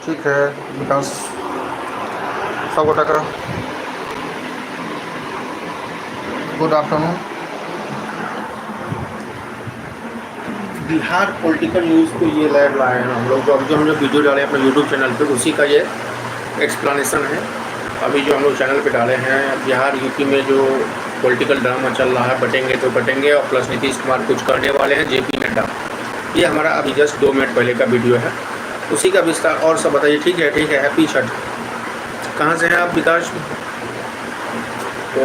ठीक है विकास सब गोटा good afternoon. Bihar political news को ये लाइव लाए हैं हम लोग। जो हम जो वीडियो डाले अपने यूट्यूब चैनल पे उसी का ये एक्सप्लेनेशन है। अभी जो हम लोग चैनल पे डाले हैं, बिहार यूपी में जो पॉलिटिकल ड्रामा चल रहा है, बटेंगे तो बटेंगे, और प्लस नीतीश कुमार कुछ करने वाले हैं, जेपी नड्डा। ये हमारा अभी जस्ट 2 मिनट पहले का वीडियो है, उसी का विस्तार। और सब बताइए। ठीक है हैप्पी छठ। कहाँ से हैं आप विकास? तो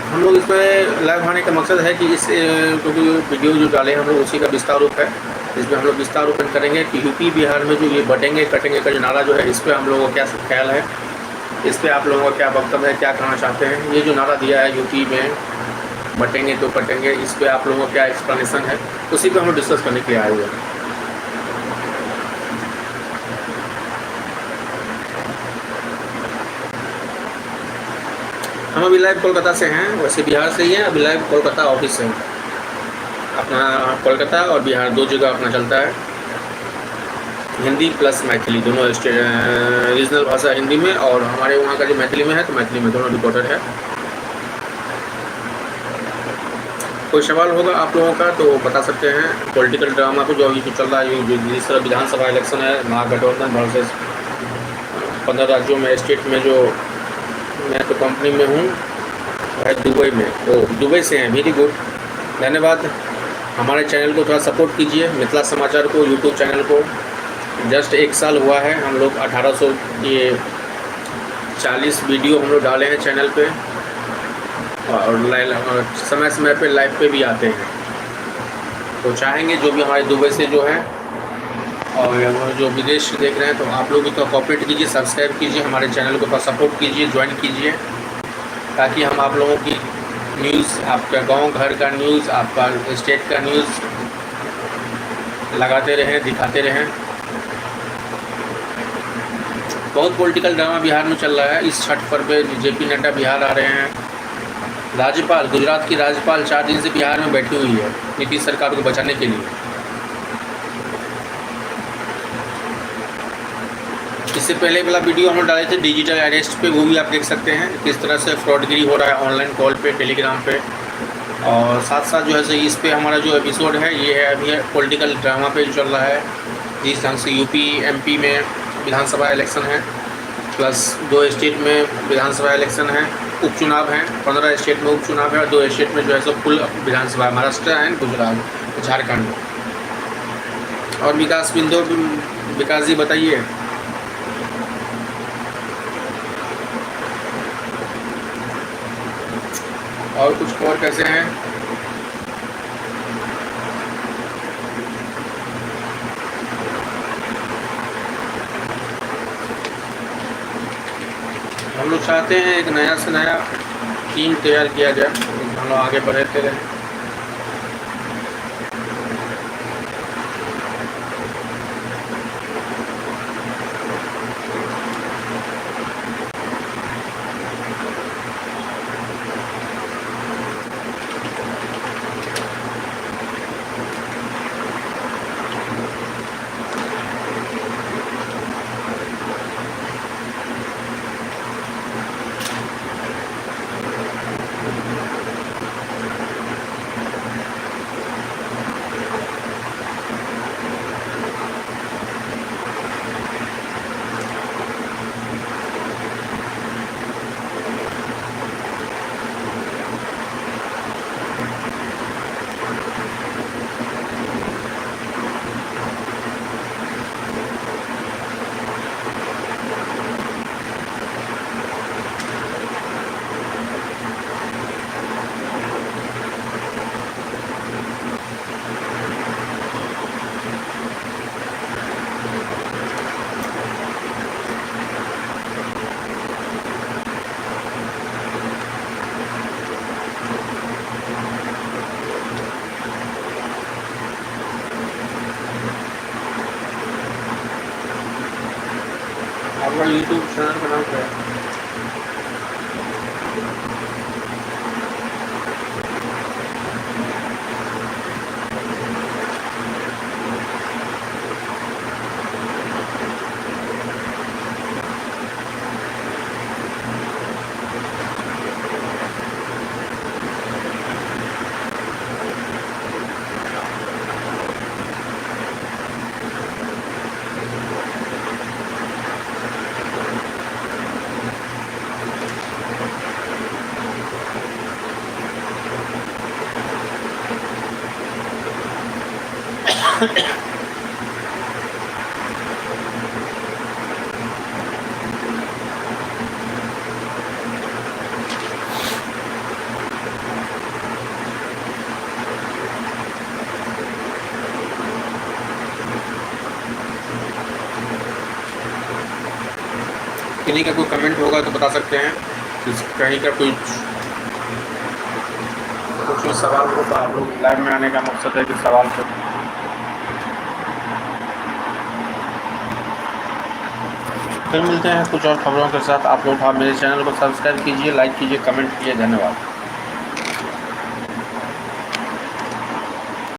हम लोग इसमें लाइव आने का मकसद है कि इस क्योंकि वीडियो जो डाले हम लोग उसी का विस्तार रूप है। इसमें हम लोग विस्तार रूपन करेंगे कि यूपी बिहार में जो ये बटेंगे कटेंगे का जो नारा जो है, इस पर हम लोगों का क्या ख्याल है, इस पर आप लोगों का क्या वक्तव्य है, क्या कहना चाहते हैं। ये जो नारा दिया है यूपी में बटेंगे तो कटेंगे, इस पर आप लोगों का क्या एक्सप्लेनेशन है, उसी पर हम लोग डिस्कस करने के लिए आए हुए हैं। हम अभी लाइव कोलकाता से हैं, वैसे बिहार से ही हैं। अभी लाइव कोलकाता ऑफिस से हैं। अपना कोलकाता और बिहार 2 जगह अपना चलता है, हिंदी प्लस मैथिली दोनों रीजनल भाषा हिंदी में, और हमारे वहाँ का जो मैथिली में है तो मैथिली में दोनों रिपोर्टर है। कोई सवाल होगा आप लोगों का तो बता सकते हैं। पॉलिटिकल ड्रामा को जो अभी चल रहा है, जिस तरह विधानसभा इलेक्शन है, महागठबंधन वर्सेस 15 राज्यों में स्टेट में, जो मैं तो कंपनी में हूँ दुबई में। तो दुबई से हैं, वेरी गुड, धन्यवाद। हमारे चैनल को थोड़ा सपोर्ट कीजिए, मिथिला समाचार को, यूट्यूब चैनल को। जस्ट 1 साल हुआ है, हम लोग 1840 वीडियो हम लोग डाले हैं चैनल पे, और समय समय पे लाइव पे भी आते हैं। तो चाहेंगे जो भी हमारे दुबई से जो है और जो विदेश से देख रहे हैं, तो आप लोग भी तो कॉपरेट कीजिए, सब्सक्राइब कीजिए, हमारे चैनल को सपोर्ट कीजिए, ज्वाइन कीजिए, ताकि हम आप लोगों की न्यूज़, आपका गांव घर का न्यूज़, आपका स्टेट का न्यूज़ लगाते रहें, दिखाते रहें। बहुत पॉलिटिकल ड्रामा बिहार में चल रहा है। इस छठ पर्व पे जेपी नड्डा बिहार आ रहे हैं। राज्यपाल, गुजरात की राज्यपाल 4 दिन से बिहार में बैठी हुई है नीतीश सरकार को बचाने के लिए। इससे पहले वाला वीडियो हम लोग डाले थे डिजिटल अरेस्ट पे, वो भी आप देख सकते हैं किस तरह से फ्रॉडगिरी हो रहा है ऑनलाइन कॉल पे, टेलीग्राम पे। और साथ साथ जो है सो इस पे हमारा जो एपिसोड है ये है अभी पॉलिटिकल ड्रामा पे चल रहा है। जिस ढंग से यूपी एमपी में विधानसभा इलेक्शन है, प्लस 2 स्टेट में विधानसभा इलेक्शन है, उपचुनाव हैं। 15 स्टेट में उपचुनाव है और 2 स्टेट में जो है so full Vidhan Sabha, Maharashtra and Gujarat, Jharkhand. और विकास बिंदु, विकास जी बताइए। और कुछ और कैसे हैं? हम लोग चाहते हैं एक नया से नया टीम तैयार किया जाए, हम लोग आगे बढ़ते रहें। आपका यूट्यूब चैनल का नाम क्या है? किन्हीं का कोई कमेंट होगा तो बता सकते हैं, कहीं का कोई कुछ सवाल हो तो आप लोग लाइव में आने का मकसद है कि सवाल को फिर मिलते हैं कुछ और खबरों के साथ। आप लोग मेरे चैनल को सब्सक्राइब कीजिए, लाइक कीजिए, कमेंट कीजिए। धन्यवाद।